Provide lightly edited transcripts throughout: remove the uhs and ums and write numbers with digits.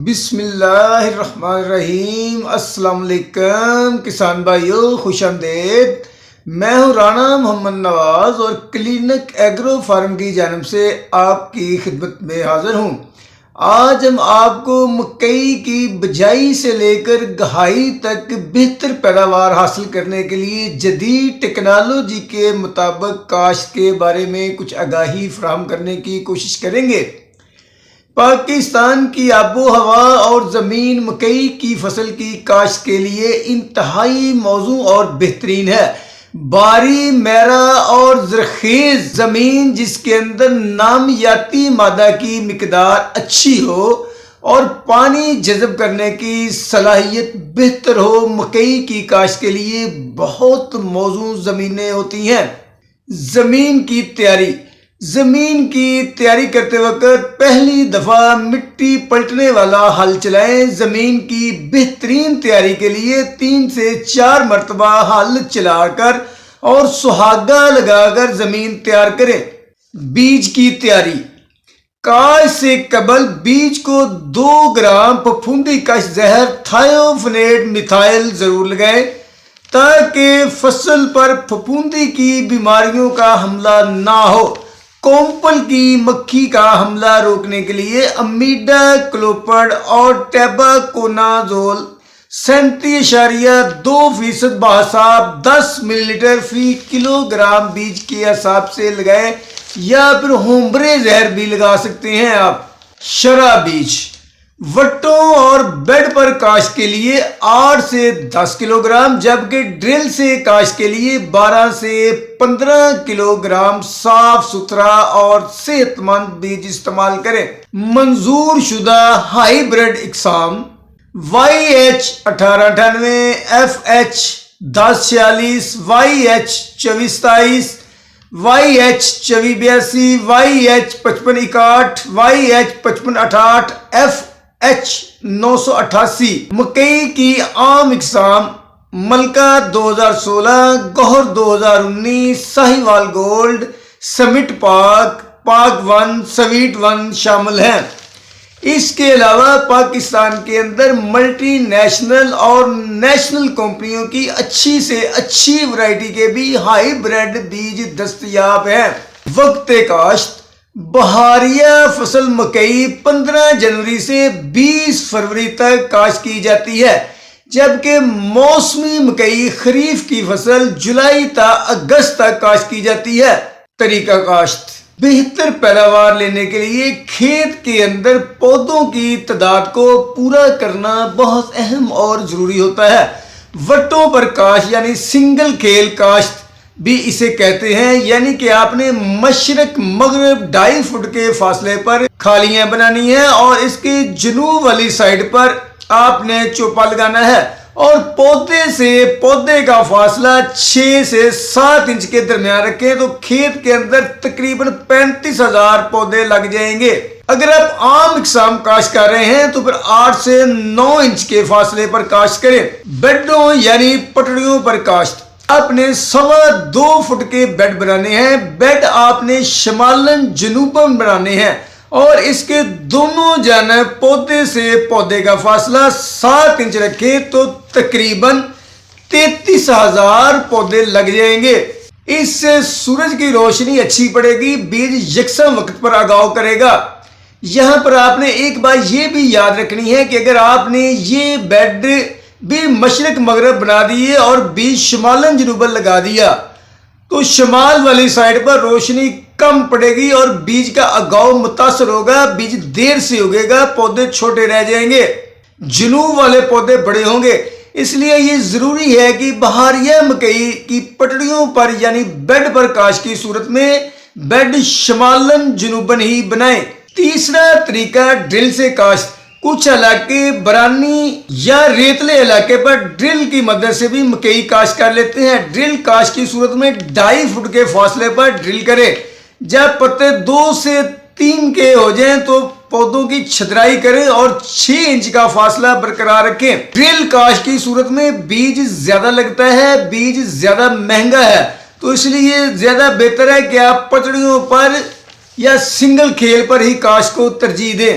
بسم اللہ الرحمن الرحیم۔ السلام علیکم کسان بھائیو، خوش آمدید۔ میں ہوں رانا محمد نواز اور کلینک ایگرو فارم کی جانب سے آپ کی خدمت میں حاضر ہوں۔ آج ہم آپ کو مکئی کی بجائی سے لے کر گہائی تک بہتر پیداوار حاصل کرنے کے لیے جدید ٹیکنالوجی کے مطابق کاشت کے بارے میں کچھ آگاہی فراہم کرنے کی کوشش کریں گے۔ پاکستان کی آب و ہوا اور زمین مکئی کی فصل کی کاشت کے لیے انتہائی موزوں اور بہترین ہے۔ باری، میرا اور زرخیز زمین جس کے اندر نامیاتی مادہ کی مقدار اچھی ہو اور پانی جذب کرنے کی صلاحیت بہتر ہو، مکئی کی کاشت کے لیے بہت موزوں زمینیں ہوتی ہیں۔ زمین کی تیاری کرتے وقت پہلی دفعہ مٹی پلٹنے والا ہل چلائیں۔ زمین کی بہترین تیاری کے لیے 3 سے 4 مرتبہ ہل چلا کر اور سہاگا لگا کر زمین تیار کریں۔ بیج کی تیاری: کاشت سے قبل بیج کو 2 گرام پھپھوندی کش زہر تھائیوفینیٹ میتھائل ضرور لگائیں تاکہ فصل پر پھپھوندی کی بیماریوں کا حملہ نہ ہو۔ کومپل کی مکھی کا حملہ روکنے کے لیے امیڈا کلوپرڈ اور ٹیباکونازول 37.2% بحساب 10 ملی لیٹر فی کلو گرام بیج کے حساب سے لگائیں یا پھر ہومبرے زہر بھی لگا سکتے ہیں آپ۔ شرح بیج: وٹوں اور بیڈ پر کاشت کے لیے 8 سے 10 کلو گرام جبکہ ڈرل سے کاشت کے لیے 12 سے 15 کلو گرام صاف ستھرا اور صحت مند بیج استعمال کریں۔ منظور شدہ ہائی بریڈ اقسام YH1898، FH 1046، YH 2427، YH2482، YH 5561، YH 5568، FH 988۔ مکئی کی عام اقسام ملکہ 2016، گوہر 2019، ساہیوال گولڈ، سمٹ پاک 1، سویٹ 1 شامل ہیں۔ اس کے علاوہ پاکستان کے اندر ملٹی نیشنل اور نیشنل کمپنیوں کی اچھی سے اچھی ورائٹی کے بھی ہائی بریڈ بیج دستیاب ہیں۔ وقت کاشت: بہاریہ فصل مکئی 15 جنوری سے 20 فروری تک کاشت کی جاتی ہے جبکہ موسمی مکئی خریف کی فصل جولائی تا اگست تک کاشت کی جاتی ہے۔ طریقہ کاشت: بہتر پیداوار لینے کے لیے کھیت کے اندر پودوں کی تعداد کو پورا کرنا بہت اہم اور ضروری ہوتا ہے۔ وٹوں پر کاشت یعنی سنگل کھیل کاشت بھی اسے کہتے ہیں، یعنی کہ آپ نے مشرق مغرب 2.5 فٹ کے فاصلے پر کھالیاں بنانی ہیں اور اس کے جنوب والی سائڈ پر آپ نے چوپا لگانا ہے اور پودے سے پودے کا فاصلہ 6 سے 7 انچ کے درمیان رکھیں تو کھیت کے اندر تقریباً 35,000 پودے لگ جائیں گے۔ اگر آپ عام اقسام کاشت کر رہے ہیں تو پھر 8 سے 9 انچ کے فاصلے پر کاشت کریں۔ بیڈوں یعنی پٹڑیوں پر کاشت: آپ نے 2.25 فٹ کے بیڈ بنانے ہیں۔ بیڈ آپ نے شمالن جنوباً بنانے ہیں اور اس کے دونوں جانب پودے سے پودے کا فاصلہ 7 انچ رکھیں تو تقریباً 33,000 پودے لگ جائیں گے۔ اس سے سورج کی روشنی اچھی پڑے گی، بیج یکساں وقت پر اگاؤ کرے گا۔ یہاں پر آپ نے ایک بات یہ بھی یاد رکھنی ہے کہ اگر آپ نے یہ بیڈ بھی مشرق مغرب بنا دیے اور بیج شمالن جنوباً لگا دیا تو شمال والی سائڈ پر روشنی کم پڑے گی اور بیج کا اگاؤ متاثر ہوگا، بیج دیر سے اگے گا، پودے چھوٹے رہ جائیں گے، جنوب والے پودے بڑے ہوں گے۔ اس لیے یہ ضروری ہے کہ بہاریہ مکئی کی پٹڑیوں پر یعنی بیڈ پر کاشت کی صورت میں بیڈ شمالن جنوباً ہی بنائیں۔ تیسرا طریقہ ڈرل سے کاشت: کچھ علاقے برانی یا ریتلے علاقے پر ڈرل کی مدد سے بھی مکئی کاشت کر لیتے ہیں۔ ڈرل کاشت کی صورت میں 2.5 فٹ کے فاصلے پر ڈرل کریں۔ جب پتے 2 سے 3 کے ہو جائیں تو پودوں کی چھترائی کریں اور 6 انچ کا فاصلہ برقرار رکھیں۔ ڈرل کاشت کی صورت میں بیج زیادہ لگتا ہے، بیج زیادہ مہنگا ہے، تو اس لیے زیادہ بہتر ہے کہ آپ پٹڑیوں پر یا سنگل کھیل پر ہی کاشت کو ترجیح دیں۔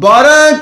12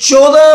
14